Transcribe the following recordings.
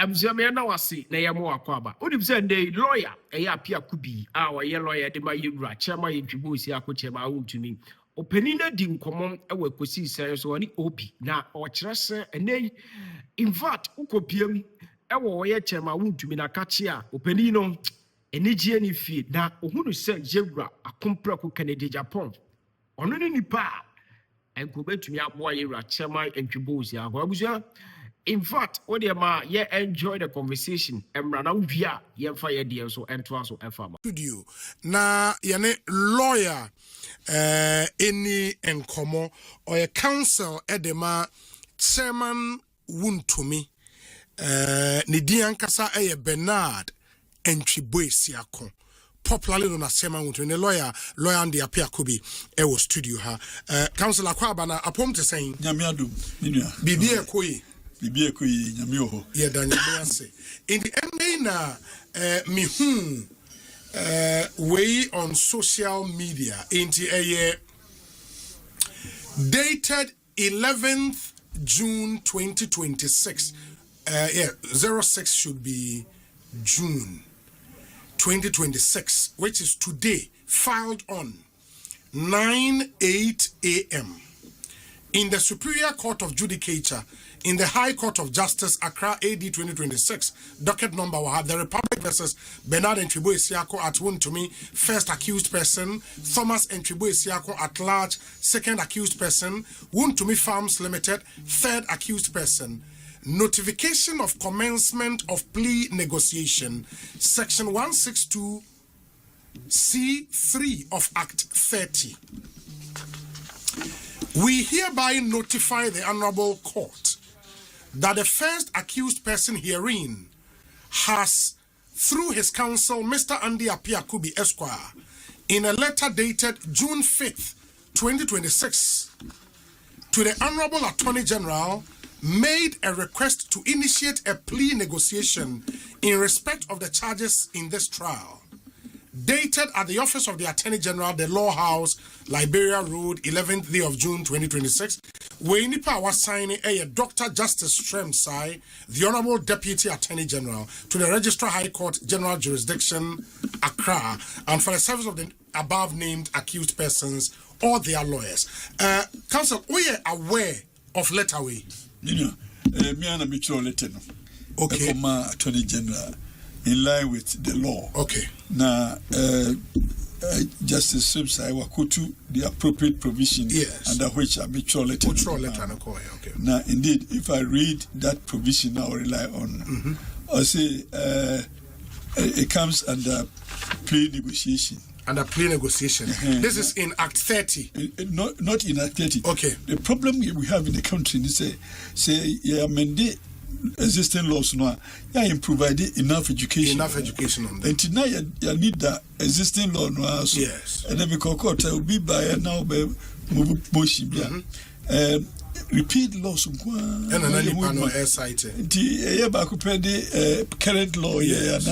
Amzame na wasi na ya mo akwaba. Onim say the lawyer Appiah-Kubi our lawyer de ma yewura chairman yentwibo si akochema Wontumi. Opani na di nkomom ewe kosi say so oni obi na o kire se ene in fact ukopiem ewe ye chairman Wontumi na kache a opani no enije ni fie na ohunu se yewura akompra ko Kennedy Agyapong. Ono ni nipa enko betumi aboa yewura chairman yentwibo si akobusia. In fact, what you enjoy the conversation and run out via your fire deal so and to farmer. Studio na yane lawyer any enkomo or a council edema chairman Wontumi Nidian Kasa Bernard Enchiboesiako. Popularly known as Chairman Wontumi, lawyer and the Appiah-Kubi was studio ha. Councillor Kwabana apom to saying Nyamiadu Bibia Koi. Appiah-Kubi Nyamioho. Yeah, Daniel say. In the end, way on social media into a dated 11th June 2026. 06 should be June 2026, which is today, filed on 9:08 a.m. in the Superior Court of Judicature in the High Court of Justice, Accra, AD 2026. Docket number will have the Republic versus Bernard Enchiboesiako at Wontumi, first accused person, Thomas Enchiboesiako at large, second accused person, Wontumi Farms Limited, third accused person. Notification of commencement of plea negotiation, Section 162 C3 of Act 30. We hereby notify the Honorable Court that the first accused person herein has, through his counsel, Mr. Appiah-Kubi Esquire, in a letter dated June 5th, 2026, to the Honorable Attorney General, made a request to initiate a plea negotiation in respect of the charges in this trial. Dated at the Office of the Attorney General, the Law House, Liberia Road, 11th day of June 2026, where Nipa was signing a Dr. Justice Stremsai, the Honorable Deputy Attorney General, to the Registrar High Court General Jurisdiction, Accra, and for the service of the above named accused persons or their lawyers. Counsel, we are aware of letterway. Me and a mutual letter. Okay. Attorney General. In line with the law. Okay. Now, Justice Stremsai will go to the appropriate provision under which a mutual letter. Okay. Now, indeed, if I read that provision, I will rely on. I say it comes under plea negotiation. Under plea negotiation. This is in Act 30. Not in Act 30. Okay. The problem we have in the country is say amended existing laws now, provided enough education. Enough education on them. And tonight you need that existing law now. So, yes. And then because court will be by now by motion. Repeat laws. And another panel air citing. The current law. Yes.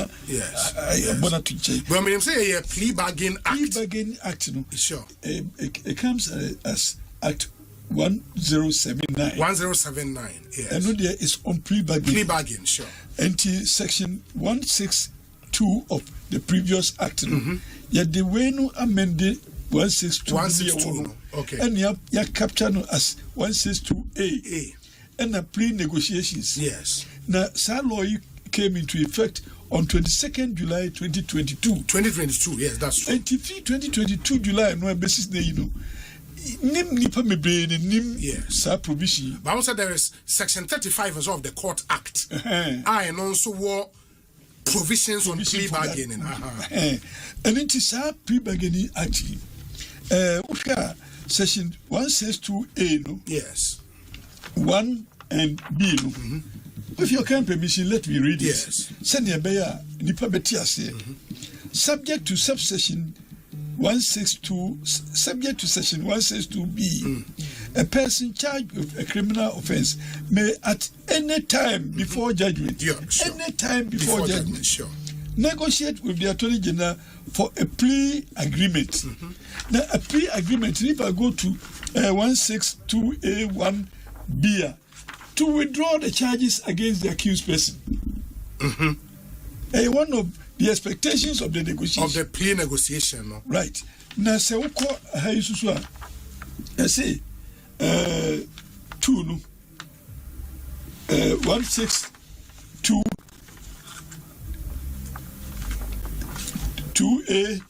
I want to change. But I mean, say a plea bargain act. Plea bargain act. No. Sure. It comes as Act 1079. 1079, yes. And there is on plea bargain. Plea bargain, sure. And Section 162 of the previous act. Yet the way no amended 162. 162. Okay. And you capture no as 162A. And the plea negotiations. Yes. Now, that law came into effect on 22nd July 2022. 2022, yes, that's true. And 2022 July, no basis there, you know. Yes. Provision. But also there is Section 35 as well of the Court Act. And also war provisions on plea bargaining. And it is a plea bargaining actually. Section 162A, no? Yes. 1 and B, no? With your kind permission, let me read it. Yes. Send your bayer, subject to subsection 162, subject to section 162B, a person charged with a criminal offense may at any time before judgment, any time before judgment, negotiate with the Attorney General for a plea agreement. Now, a plea agreement, if I go to 162A1B, to withdraw the charges against the accused person. One of the expectations of the negotiation. Of the plea negotiation, no? Right. Now, say, I say, 2, no? 162 2A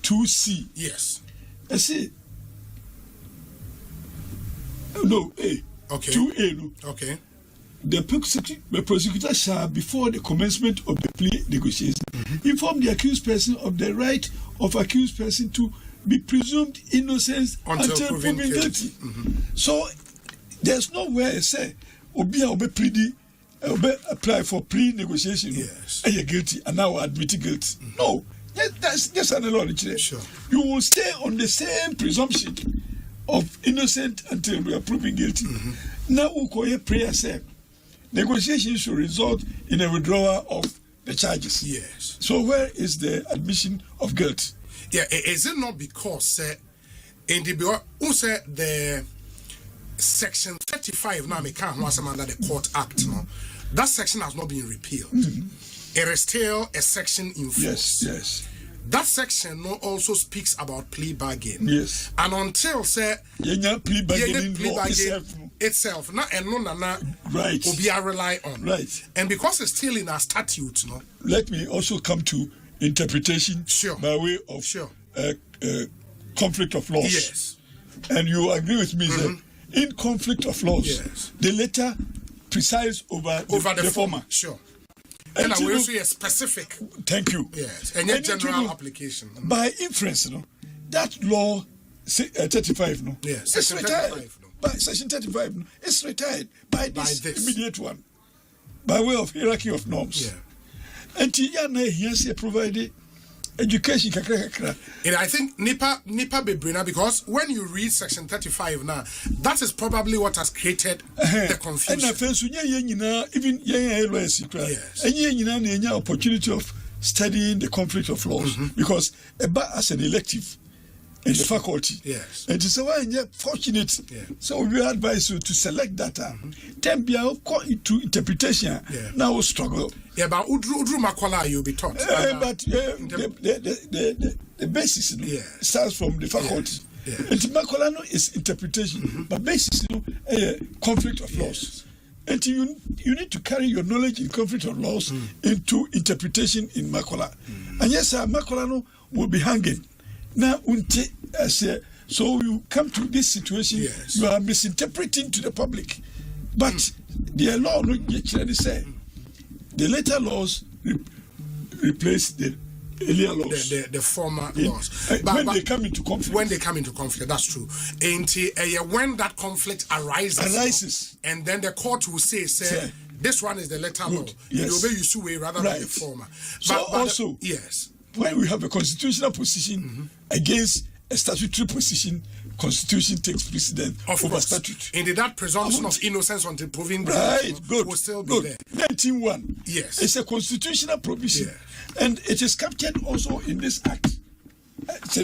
2C. Yes. I say, no, A. Okay. 2A, no? Okay. The prosecutor shall, before the commencement of the plea negotiation, inform the accused person of the right of accused person to be presumed innocent until proven guilty. So there's nowhere I say obi apply for plea negotiation. Yes. And you're guilty and now admit guilty. No, that's just an law. Sure. You will stay on the same presumption of innocent until we are proven guilty. Now we call a prayer say negotiation should result in a withdrawal of the charges. Yes. So where is the admission of guilt? Yeah, is it not because in the section 35 now under the Court Act, no, that section has not been repealed. It is still a section in force. Yes. That section no also speaks about plea bargain. Yes. And until say plea bargaining itself, na right, Obia rely on. Right. And because it's still in our statute, no. Let me also come to interpretation by way of conflict of laws. Yes. And you agree with me that in conflict of laws, the latter presides over the former. Sure. And I will say a specific. Thank you. Yes. And yet general application. By inference, that law 35, yes, it's retired. 35, By section 35, it's retired by this immediate one. By way of hierarchy of norms. Yeah. And he provided education kakra. And I think Nipa Bebrina, because when you read section 35 now, that is probably what has created the confusion. And even yes. And any opportunity of studying the conflict of laws because as an elective in the faculty. Yes. And it's why fortunate. Yeah. So we advise you to select data. Then be into interpretation. Yeah. Now we'll struggle. Yeah, but Udru Makola you'll be taught. But the basis starts from the faculty. Yeah. And Makola is interpretation, but basis conflict of laws. And you need to carry your knowledge in conflict of laws into interpretation in Makola. And yes, Makola will be hanging. Now, so you come to this situation, you are misinterpreting to the public. But the law, say, the later laws replace the earlier laws. The former laws. When they come into conflict. When they come into conflict, that's true. And when that conflict arises. And then the court will say, this one is the later law. You obey you rather than the former. So also, when we have a constitutional position against a statutory position, constitution takes precedence over statute. And that presumption of innocence until proven good will still be there. 19.1. Yes. It's a constitutional provision. And it is captured also in this act. So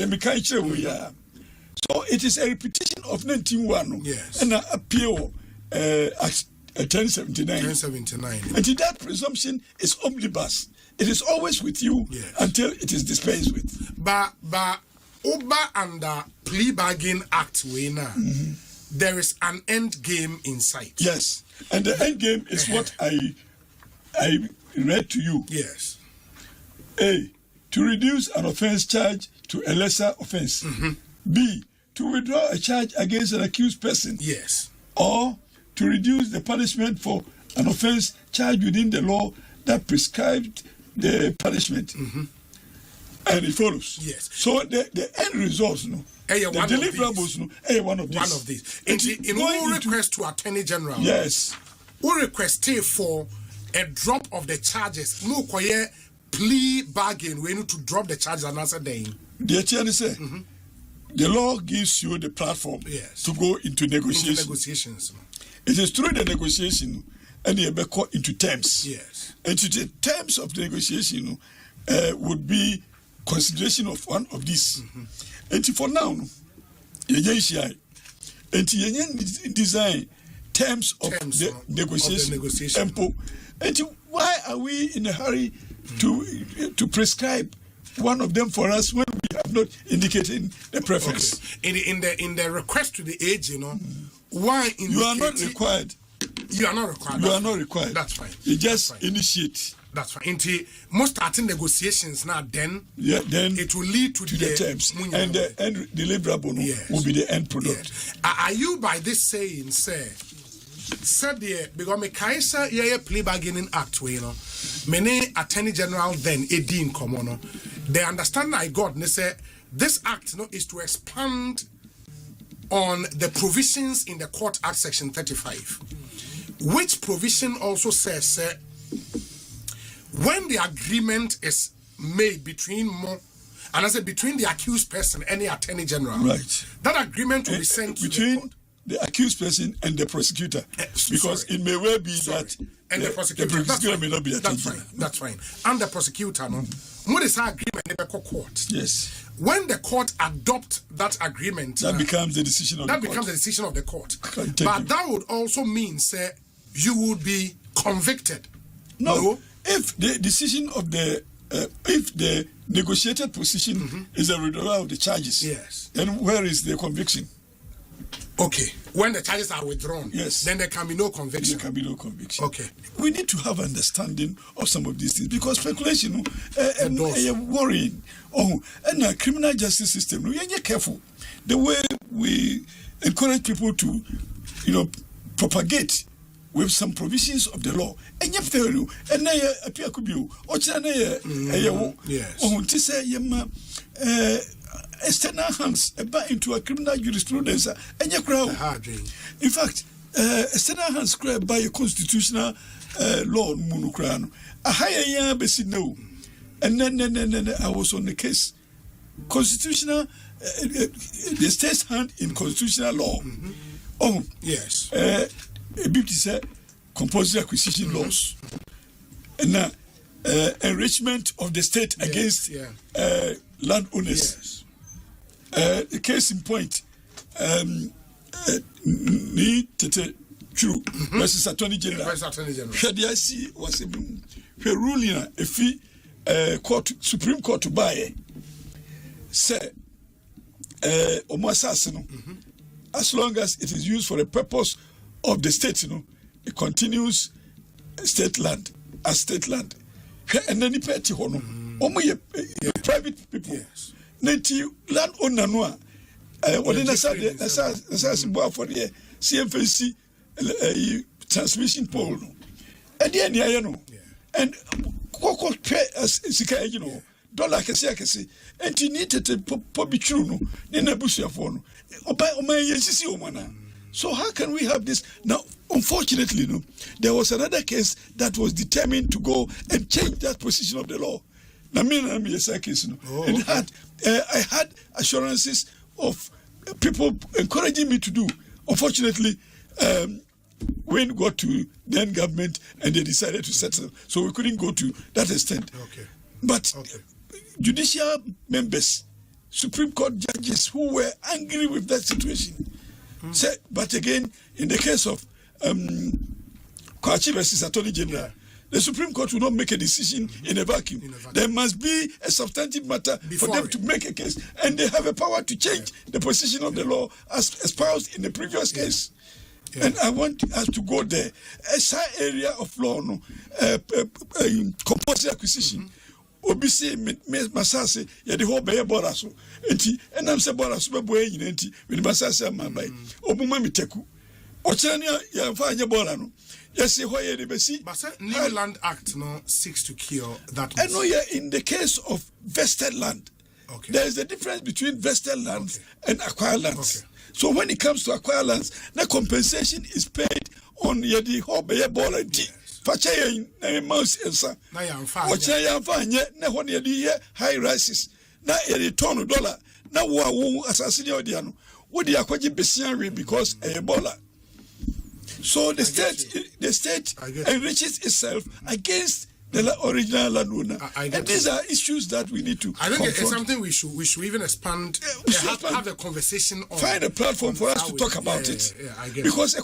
it is a repetition of 19.1. Yes. And Appiah Act 1079. 1079. And that presumption is omnibus. It is always with you until it is dispensed with. But Oba and the Plea Bargain Act, there is an end game in sight. Yes. And the end game is what I read to you. Yes. A, to reduce an offense charge to a lesser offense. B, to withdraw a charge against an accused person. Yes. Or to reduce the punishment for an offense charged within the law that prescribed the punishment. And it follows. Yes. So the end results, the deliverables, one of these. One of these. In all request to Attorney General, yes, we request for a drop of the charges. No plea bargain. We need to drop the charges and answer them. The law gives you the platform to go into negotiations. It is through the negotiation and you be caught into terms. Yes. And to the terms of the negotiation would be consideration of one of these. And for now, and design terms of the negotiation. And why are we in a hurry to prescribe one of them for us when we have not indicated the preference? Okay. In the request to the age, why you are not required. You are not required. You are not required. That's fine. You just initiate. That's fine. Until most starting negotiations now, then it will lead to the terms, and the end deliverable will be the end product. Yes. Are you by this saying, said because me kaisa plea bargaining act many attorney general then in common the understanding I got they say this act is to expand on the provisions in the Court Act section 35, which provision also says when the agreement is made between and I said between the accused person and the attorney general, right, that agreement will be sent between to the court. The accused person and the prosecutor, because it may well be that and the prosecutor may not be attending. That's fine. And the prosecutor, what is our agreement in the court? Yes. When the court adopts that agreement, that becomes the decision of the court. That becomes the decision of the court. But that would also mean, you would be convicted. No. If the decision of the if the negotiated position is a withdrawal of the charges, yes, then where is the conviction? Okay. When the charges are withdrawn, yes, then there can be no conviction. There can be no conviction. Okay. We need to have understanding of some of these things because speculation is worrying. And the criminal justice system, we are careful. The way we encourage people to, propagate with some provisions of the law. And yet, and Appiah-Kubi, yes. External hands into a criminal jurisprudence and your crowd. In fact, external hands created by a constitutional law monocrano. A higher year basic no. And then I was on the case. Constitutional the state's hand in constitutional law. Yes. A beauty said compulsory acquisition laws. And now enrichment of the state against landowners. Yes. The case in point, true versus Attorney General. Shadiasi was a ruling a fee court Supreme Court to buy. Say, as long as it is used for the purpose of the state, it continues state land as state land. And then the party private people. Yes. Neti land owner no what na say for the CMFC transmission pole no and the ania no and koko sika dollar kese and you need to be true no na busuafo no oman yensisi omana. So how can we have this now? Unfortunately, there was another case that was determined to go and change that position of the law. I had assurances of people encouraging me to do. Unfortunately, when we got to then government and they decided to settle, so we couldn't go to that extent. Okay. But judicial members, Supreme Court judges who were angry with that situation said, but again, in the case of Kwachi versus Attorney General, the Supreme Court will not make a decision in a vacuum. There must be a substantive matter for them to make a case. And they have a power to change the position of the law as espoused in the previous case. Yeah. And I want us to go there. A side area of law, compulsory acquisition. Obisi masase ya the whole bear boraso. And I'm saying boraso be boy in with masase amabai. Obuma miteku. Ochania ya fanya bora no. Yes, why the basi. But New Land Act seeks to cure that. And in the case of vested land, there is a difference between vested lands and acquired lands. So when it comes to acquired lands, the compensation is paid on the whole bear ball and tea. Fachaye na mouse ensa. Na ya mfa. Ochanya mfa nye na ho ne ye high rises. Na ye ton dollar. Na wo asasini odi ano. Wo di akwaji besia we because a baller. So the state enriches itself against the original landowner. And these are issues that we need to confront. It's something we should even expand, have a conversation on. Find a platform for us to talk about it. Because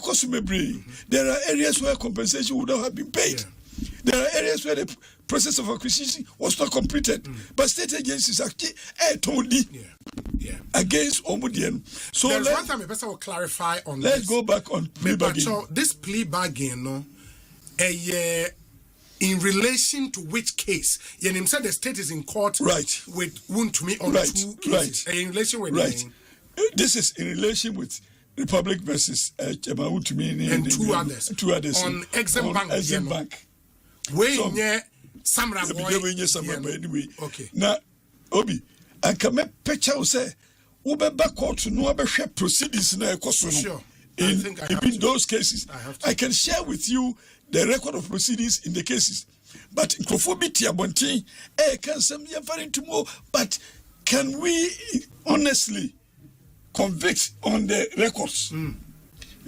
there are areas where compensation would not have been paid. There are areas where the process of acquisition was not completed, but state agencies actually told against Omudian. So there's one time a person will clarify on let's this. Go back on plea bargain. So this plea bargain, no, in relation to which case? You said the state is in court with Wontumi on 2 cases. In relation with this is in relation with Republic versus Wontumi and 2 others. 2 others on Exim Bank. Exim Bank. Where Samra boy. Anyway. Okay. Now, Obi, I can make picture say, Ubeba court to know about proceedings in a court. Sure. In those cases, I can share with you the record of proceedings in the cases. But Nkrophobia Bonti, can some referring to more, but can we honestly convict on the records?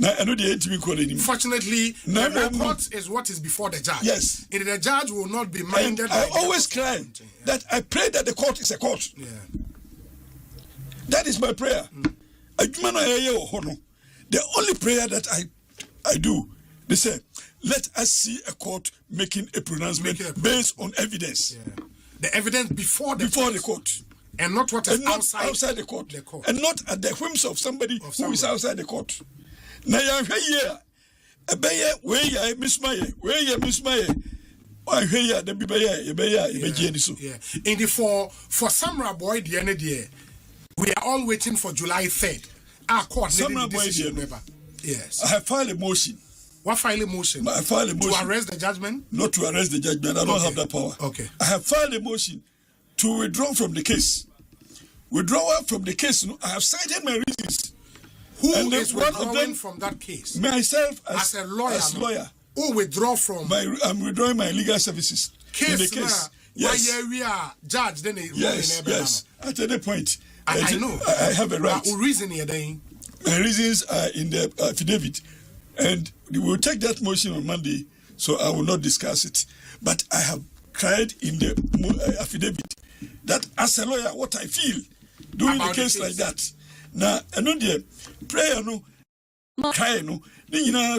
Now, I know the ATV calling him. Fortunately, the record is what is before the judge. Yes. And the judge will not be minded. I always cry that I pray that the court is a court. Yeah. That is my prayer. The only prayer that I do, they say, let us see a court making a pronouncement based on evidence. Yeah. The evidence before the court. And not what is outside the court. And not at the whims of somebody who is outside the court. Now you here, a bayer, where you miss my, I hear the in the for Samra boy the end of the year, we are all waiting for July 3rd. Our court Samra boy yes. I have filed a motion. What file a motion? I filed a motion to arrest the judgment? Not to arrest the judgment. I don't have that power. Okay. I have filed a motion to withdraw from the case. Withdrawal from the case. I have cited my reasons. Who is withdrawing from that case? Myself as a lawyer. As lawyer. Who withdraw from? I'm withdrawing my legal services. Case in the case. Yes. We are judge. Then yes. At any point. I know. I have a right. Reason here then. My reasons are in the affidavit, and we will take that motion on Monday, so I will not discuss it. But I have cried in the affidavit that as a lawyer, what I feel doing the case like that. Now, I know the prayer, cry,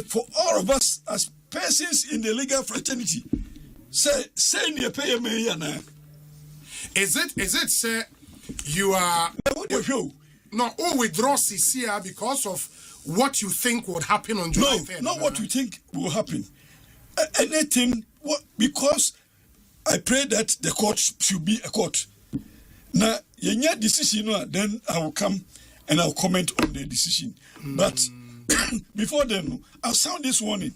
for all of us as persons in the legal fraternity. Say you pay me. Is it say you are no withdraw CCR because of what you think would happen on July 3rd? Not what you think will happen. Anything because I pray that the court should be a court. Now, your decision, then I will come and I'll comment on the decision. But before then, I'll sound this warning.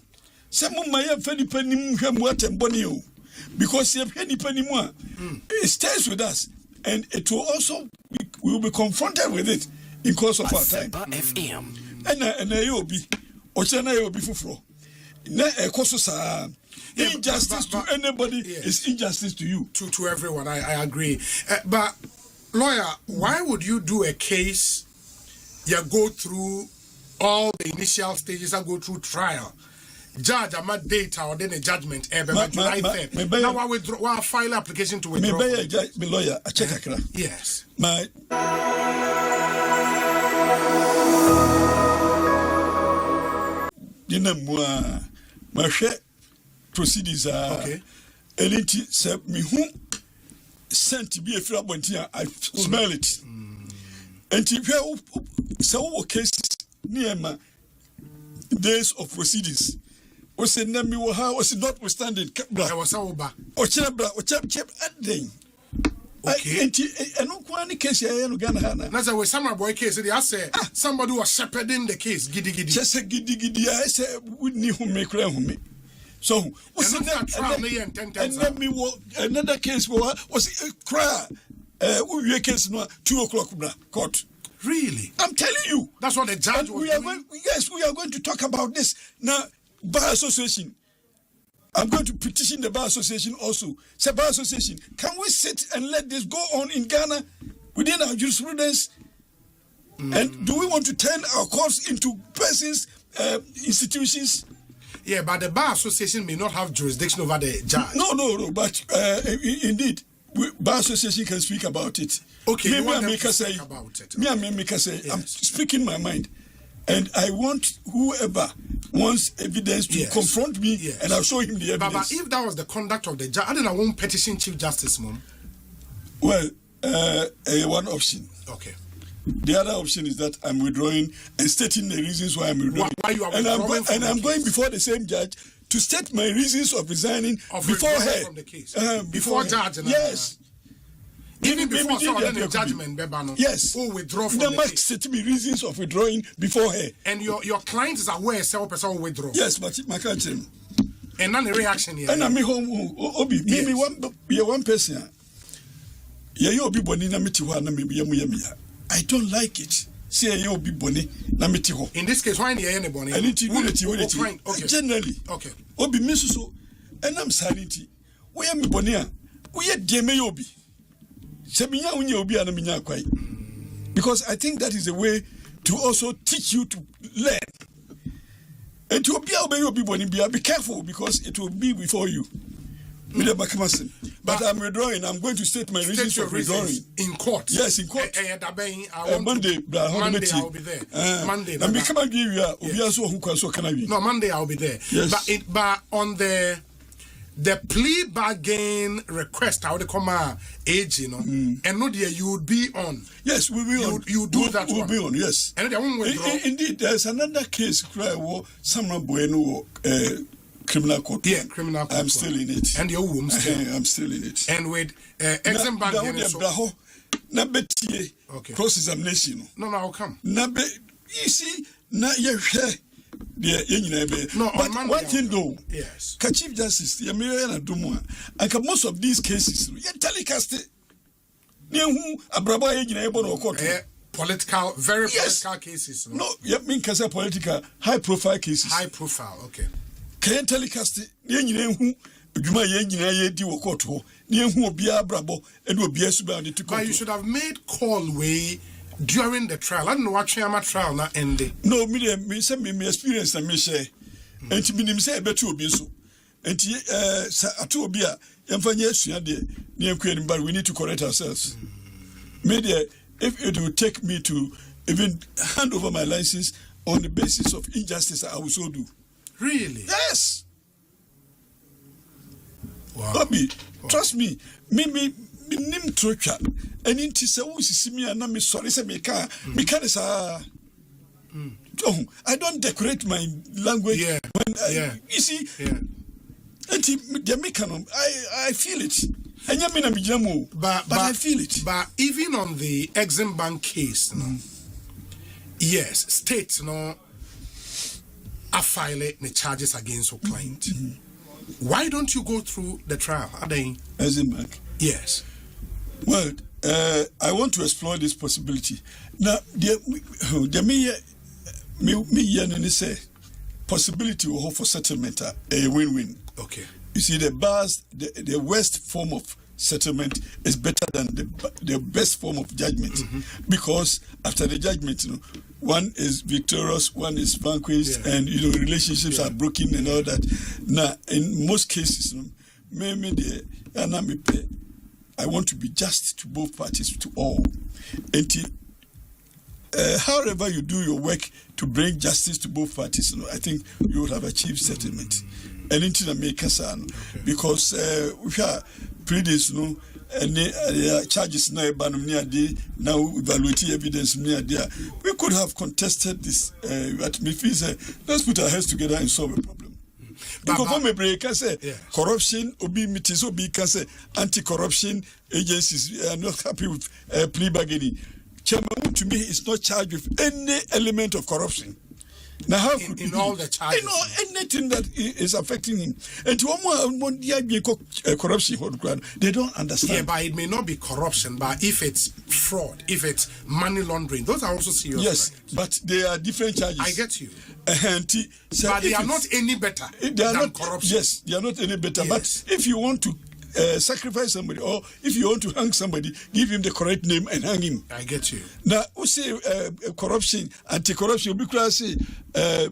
Because it stays with us, and it will also we will be confronted with it in course of our time. And you'll be fufro. Injustice to anybody is injustice to you. To everyone, I agree. But lawyer, why would you do a case? You go through all the initial stages and go through trial. Judge, I'm not data or then a judgment. July 3rd. Now I withdraw. I file application to withdraw. My lawyer, I check a yes. My proceedings are okay. Eliti said me who sent to be a free abontia. I smell it. And if so cases near my days of proceedings. Was a name you how was notwithstanding. I was over. Or chap at day. Okay. And no one case here in Ghana. That's a way summer boy case. They say somebody was shepherding the case. Giddy. Just a giddy. I say we need who make me. So what's and me another case was a cry. We case no 2:00 court. Really? I'm telling you. That's what the judge was doing. We are going to talk about this now. Bar Association. I'm going to petition the Bar Association also. Say, Bar Association, can we sit and let this go on in Ghana within our jurisprudence? And do we want to turn our courts into persons, institutions? Yeah, but the Bar Association may not have jurisdiction over the judge. No. But indeed, Bar Association can speak about it. Okay, me, I'm speaking my mind. And I want whoever wants evidence to confront me, and I'll show him the evidence. But if that was the conduct of the judge, I won't petition Chief Justice, Mom. Well, one option. Okay. The other option is that I'm withdrawing and stating the reasons why I'm withdrawing. Why you are withdrawing and I'm going before the same judge to state my reasons of resigning before her. From the case. Before judge. Yes. Even before the judgment, yes. Or withdraw from the case. State me reasons of withdrawing before her. And your client is aware self person will withdraw. Yes, but my country. And none the reaction here. And I'm home. Obi, me one person. I don't like it. Say you be boni na meti ho. In this case, why any boni? I need to okay. Generally. Okay. Obi misu so and I'm sanity. We am boni a. We ye de me obi. Sebinya unye obi ana minya kwai. Because I think that is a way to also teach you to learn. And to be boni be careful because it will be before you. But I'm withdrawing. I'm going to state my reasons for withdrawing. In court? Yes, in court. Monday I'll be there. Monday. No, Monday I'll be there. Yes. But on the plea bargain request, how they come age, and no dear, you would be on. Yes, we will. You do that. We'll be on. Yes. And they won't withdraw. Indeed, there's another case where someone bueno. Criminal court. Yeah, criminal court. I'm still in it. And your womb still. I'm still in it. And with exam bank. Okay. Cross examination. No, I'll come. You see, na ye no, but Monday, one thing though, yes. Chief Justice, and most of these cases, you telecast it. Political, very political cases. No, you mean political, high profile cases. High profile, okay. Can you telecast it? But you should have made call way during the trial. I don't know what trial not ending. No, me experience and me share. And to me say better be so. And to be a but we need to correct ourselves. Media, if it will take me to even hand over my license on the basis of injustice, I will so do. Really? Yes. Wow. Bobby, trust me. Me nim trocha. And in tisa see me and me sorry say me can I don't decorate my language when you see. Yeah. And I feel it. But I feel it. But even on the Exim Bank case, yes, states are filing the charges against your client. Why don't you go through the trial? Exim Bank? Yes. Well, I want to explore this possibility. Now, me say possibility will hold for settlement a win-win. Okay. You see, the worst form of settlement is better than the best form of judgment, because after the judgment, one is victorious, one is vanquished, and relationships are broken and all that. Now, in most cases, I want to be just to both parties, to all. And however you do your work to bring justice to both parties, I think you would have achieved settlement. And into the makers, because we are previous, and charges now evaluating evidence near there. We could have contested this. But me feel let's put our heads together and solve a problem. Because from a break, I say corruption, anti-corruption agencies are not happy with plea bargaining. Chairman Wontumi is not charged with any element of corruption. Now, how could in all the charges, anything that is affecting him, and to corruption, they don't understand. Yeah, but it may not be corruption, but if it's fraud, if it's money laundering, those are also serious. Yes, but they are different charges. I get you. But they are not any better than corruption. Yes, they are not any better. Yes. But if you want to sacrifice somebody, or if you want to hang somebody, give him the correct name and hang him. I get you. Now, we say corruption, anti-corruption, because say yes.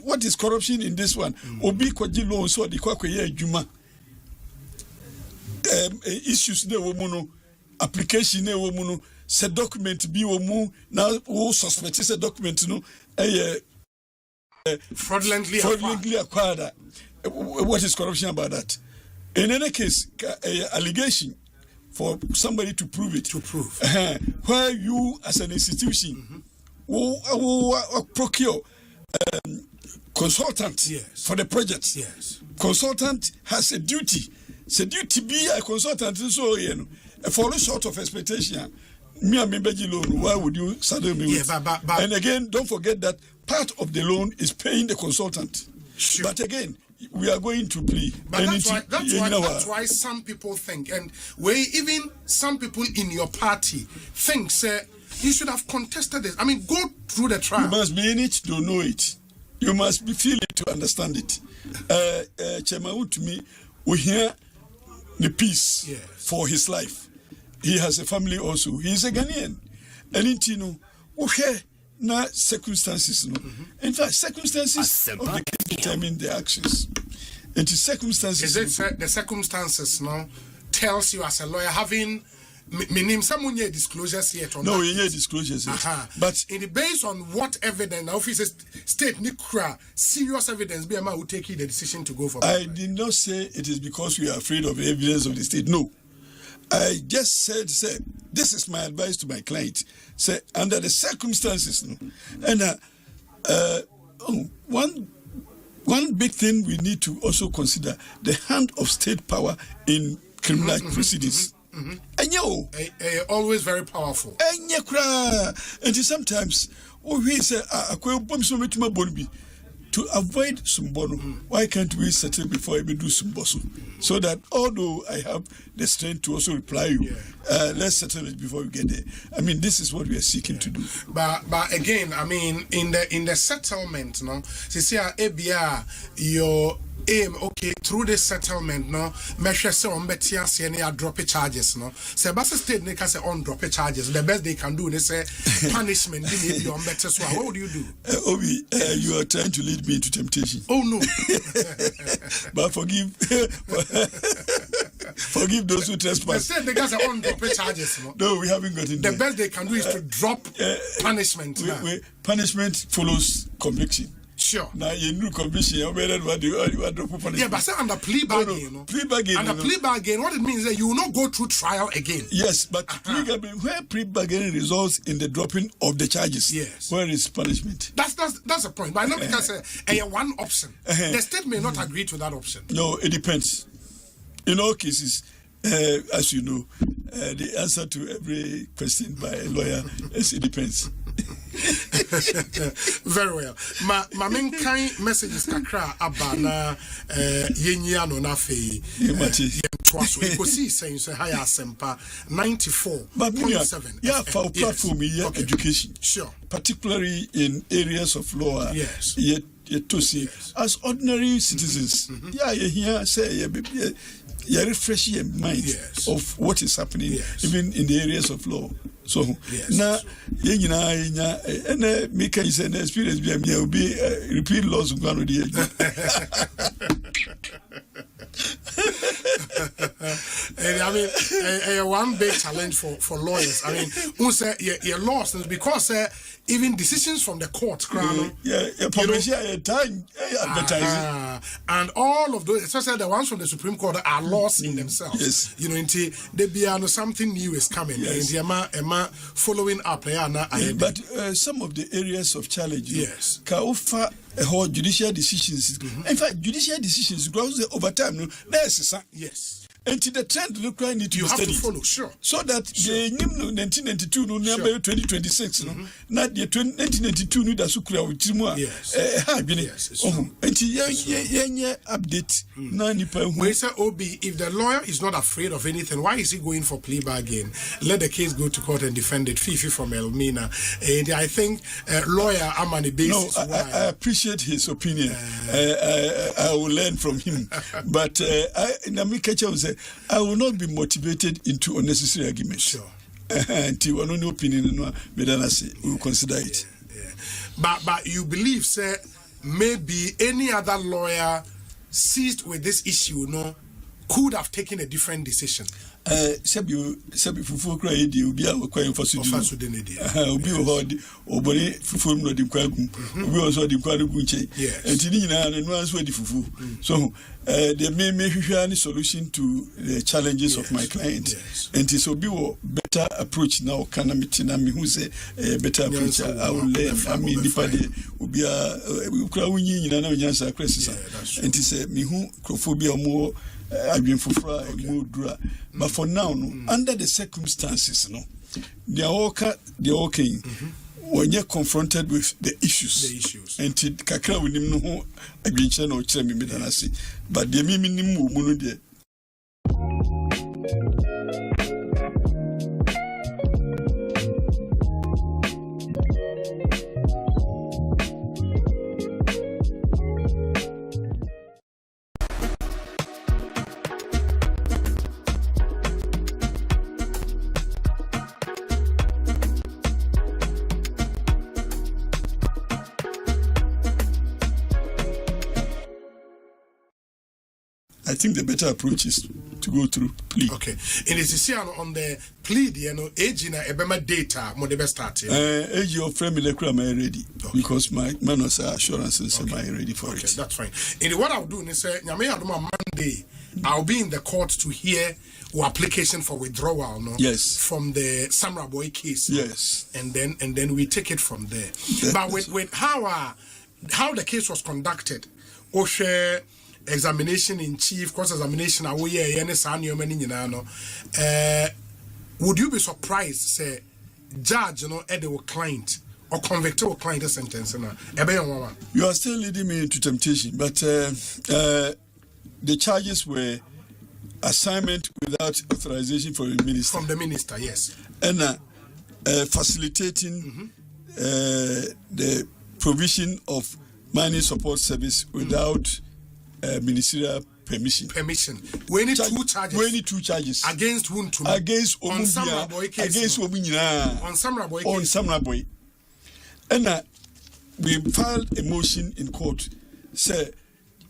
What is corruption in this one? Obi kwaji loan so the kwakwe juma. Issues ne womuno, application ne womuno. se document bi wo mu na wo suspect se document no fraudulently acquired. What is corruption about that? In any case, allegation for somebody to prove it. Where you, as an institution, procure consultant for the project. Yes. Consultant has a duty. It's a duty to be a consultant. So, fall short of expectation. Me and me loan. Why would you saddle me with? But, and again, don't forget that part of the loan is paying the consultant. Sure. But again, we are going to plea. But that's why some people think, and even some people in your party think, you should have contested this. I mean, go through the trial. You must be in it to know it. You must be feel it to understand it. Chairman Wontumi, we hear the peace for his life. He has a family also. He is a Ghanaian. And you know, okay. Na circumstances no. In fact, circumstances of the case determine the actions. And the circumstances. Is it the circumstances no tells you as a lawyer having meaning someone disclosures yet or no, you disclosures yet. But based on what evidence the officers state Nikra serious evidence BMA will take you the decision to go for. I did not say it is because we are afraid of the evidence of the state. No. I just said, this is my advice to my client. Say, under the circumstances, and one big thing we need to also consider the hand of state power in criminal proceedings. And always very powerful. And sometimes we say, to avoid sumbono, why can't we settle before we do sumboso? So that although I have the strength to also reply you, let's settle it before we get there. I mean, this is what we are seeking to do. But again, I mean, in the settlement, no, see, ABR, your aim, okay, through the settlement, no, measure say on betia say any drop charges, no. Say Basa State they can say on drop charges. The best they can do, they say punishment, they need on better. So what would you do? Obi, you are trying to lead me into temptation. Oh no. But forgive those who trespass. The state they can say on drop charges, no. No, we haven't gotten there. The best they can do is to drop punishment. Punishment follows conviction. Sure. Now you know conviction. What do you drop punishment? Yeah, but say under plea bargain, you know. Plea bargain. Under plea bargain, what it means is that you will not go through trial again. Yes, but where plea bargain results in the dropping of the charges. Yes. Where is punishment? That's the point. But I know because one option. The state may not agree to that option. No, it depends. In all cases, as you know, the answer to every question by a lawyer is it depends. Very well. My main kind message is kakra abana yenya no na fe twaso ikosi saying say higher sempa 94.7. Yeah, for platform education. Sure. Particularly in areas of law. Yes. To see as ordinary citizens. Yeah, you hear say you refresh your mind of what is happening even in the areas of law. So now and make an experience will be repeat laws of one. I mean, one big challenge for lawyers. I mean, who say you're lost because even decisions from the court, advertising, and all of those, especially the ones from the Supreme Court, are lost in themselves. Yes. You know, until they be something new is coming. Yes. And following up, but some of the areas of challenge, yes, can offer judicial decisions. In fact, judicial decisions grows over time. No, yes. And the trend look right need to you have studied. To follow, sure. So that the 1992 no number 2026 no not the 1992 no da sukura with yes. And update na nipa we say OB, if the lawyer is not afraid of anything, why is he going for plea bargain? Let the case go to court and defend it. Fifi from Elmina. And I think lawyer Amani basis. No, I appreciate his opinion. I will learn from him. But I will not be motivated into unnecessary arguments. Sure. Until one no opinion, we will consider it. Yeah. But you believe, sir, maybe any other lawyer seized with this issue, could have taken a different decision. Sebi fufu kra yedi obi a wakwan fa so di obi ho obori fufu no di kwagu obi also di kwagu nche enti ni nyina no anso di fufu so the me hwehwa ni solution to the challenges of my client enti so bi wo better approach now kana mitina me hu say better approach I will learn I mean nipa de obi a kra wunyi nyina na onyansa krasisa enti say me hu crofobia mo but for now, under the circumstances, they are okay. When you're confronted with the issues, and kakra with him no agreement or chemi medanasi, but the minimum munu de. I think the better approach is to go through plea. Okay. And is on the plea, age in a data, more the best start. Age of friend ready because my man was assurance and am I ready for it. That's fine. And what I'll do is Monday, I'll be in the court to hear our application for withdrawal, Yes. From the Samurai Boy case. Yes. And then we take it from there. But with how the case was conducted, Oshe examination in chief, cross examination, would you be surprised, say, judge, the client or convicted or client sentence? You are still leading me into temptation, but the charges were assignment without authorization for the minister. From the minister, yes. And facilitating the provision of mining support service without ministerial permission. We need two charges. Against Wontumi. Against Omumbia. Against Omunyina. On Samurai Boy. On Samurai Boy. And we filed a motion in court. Say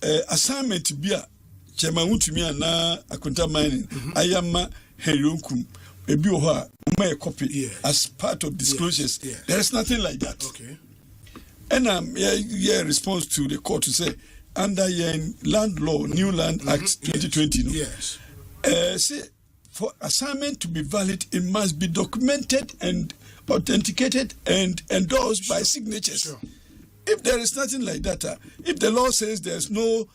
assignment to be a Chairman Wontumi na akunta mining. Ayama Herunkum. Ebi oha my copy as part of disclosures. Yes. There is nothing like that. Okay. And response to the court to say under land law, New Land Act 2020. Yes. Say for assignment to be valid, it must be documented and authenticated and endorsed by signatures. Sure. If there is nothing like that, if the law says there's no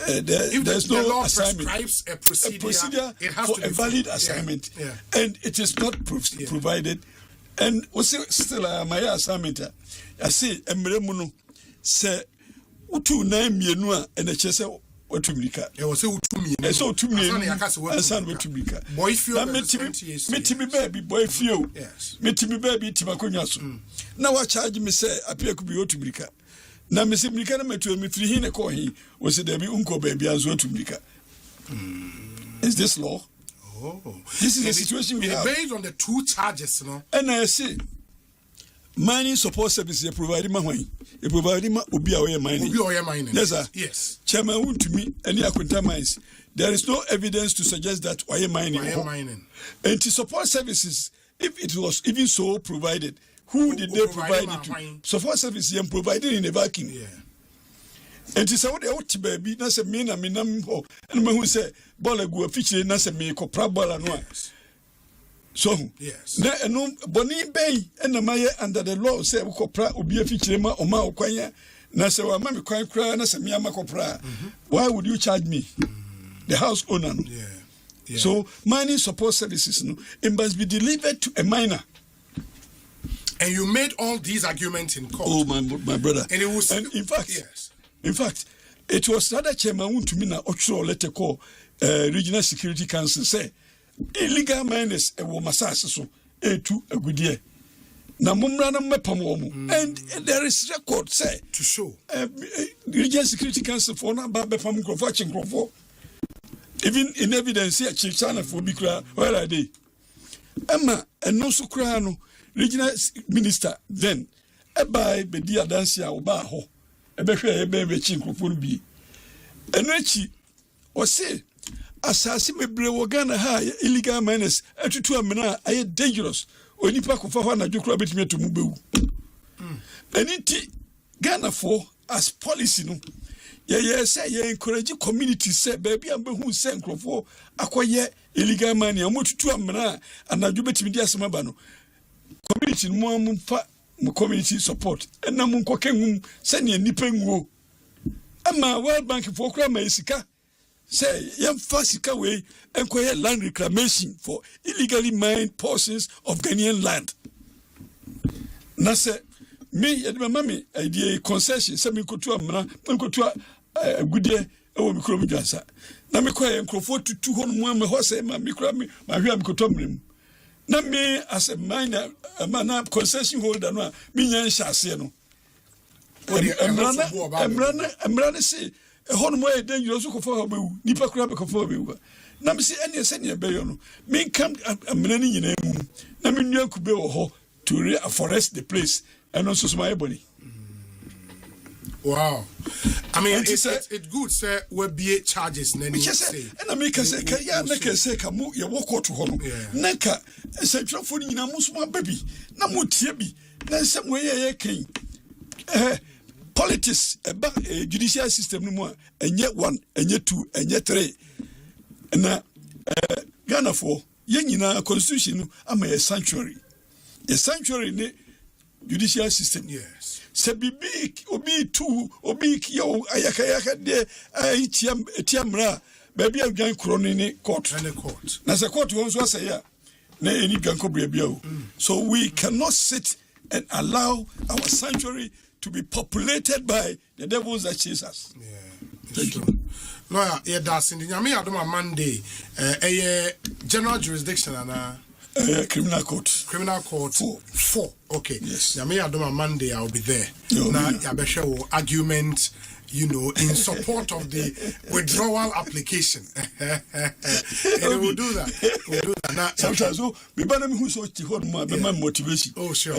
there's no law assignment, a procedure it has for to be a valid assignment, and it is not provided, and still my assignment, I say emremuno say utu na mienu a ene chese watumika e wo se utumi e so utumi asan watumika boy feel metimi baby boy feel metimi baby timakonwa so na wa charge me say Appiah-Kubi watumika na me se mika na metu me firi hin ko hin wo se da bi unko baby anzo watumika. Is this law? This is the situation we have based on the two charges, and I say mining support services provide ma hwan e provide ma obi a we mining. Yes sir. Yes. Chairman Wontumi any akunta mines, there is no evidence to suggest that we mining. And to support services, if it was even so provided, who did they provide it to? Support services and provided in a vacuum. And to say what the out baby na se me na me nam ho and me who say ball go feature na se me ko pra ball no. So yes. Na no boni bay and my under the law say we kopra obi afichire ma o ma okwanya na say wa ma me kwan kra na say me ama kopra. Why would you charge me? The house owner. Yeah. So mining support services it must be delivered to a miner. And you made all these arguments in court. Oh my brother. And it was in fact it was rather Chairman Wontumi na ochro letter call Regional Security Council say illegal miners e wo masase so etu agudie na mumra na mepam wo mu and there is record say to show Regional Security Council for na ba bepam krofo even in evidence here chana for bi kra where are they emma eno so kra no regional minister then by bedi adansi a oba ho ebehwe ebe be chi krofo bi eno echi o say asasi mebre wo Ghana ha illegal miners atutu amena aye dangerous onipa ko fa ho na dwokura betimi to mu bewu aniti Ghana for as policy no ye say ye encourage community say baby am behu say nkrofo akoye illegal mine amotutu amena anadwo betimi di asema ba no community mo amfa mo community support na mo nkokengum se ne nipa nguo ama World Bank for kra ma isika say yam fasika we enkoye land reclamation for illegally mined portions of Ghanaian land na say me yedima mami idea concession say me kotu amna me kotu agudie ewo mikro mi dwansa na me koye nkrofo tutu ho no mo am ho say ma mikro mi ma hwia mi kotu amrem na me as a miner man concession holder no me nyan hyase no emrana say ehon mo e dangerous ko fa bewu nipa kura be ko fa bewu na me say ene se ne be yo no me kam amrana ni nyina mu na me nua kube wo ho to reforest the place and also my body. Wow. I mean, it's good, sir. We'll be charges. And I make us say, "Kaya na kese kamu ya walk out to home." Naka, say, "Traffic ni na musuma baby, na mutiebi, na some way ye king." Politics, judicial system no more. And yet 1, and yet 2, and yet 3. And Ghana for yenina constitution. I'm a sanctuary. A sanctuary ne judicial system. Yes. Se bibi obi 2 obi yo ayaka de etiamra baby adwan kroni ne court. And the court. Na se court won so say ya na eni ganko bia o. So we cannot sit and allow our sanctuary to be populated by the devils that chase us. Yeah. Thank you. Lawyer, yeah, that's in the Nyame Adoma Monday. General jurisdiction and criminal court. Criminal court 4. Okay. Yes. Nyame Adoma Monday, I'll be there. Now, Yabesha argument, in support of the withdrawal application. And we'll do that. Now, sometimes, we ban them who so more motivation. Oh, sure.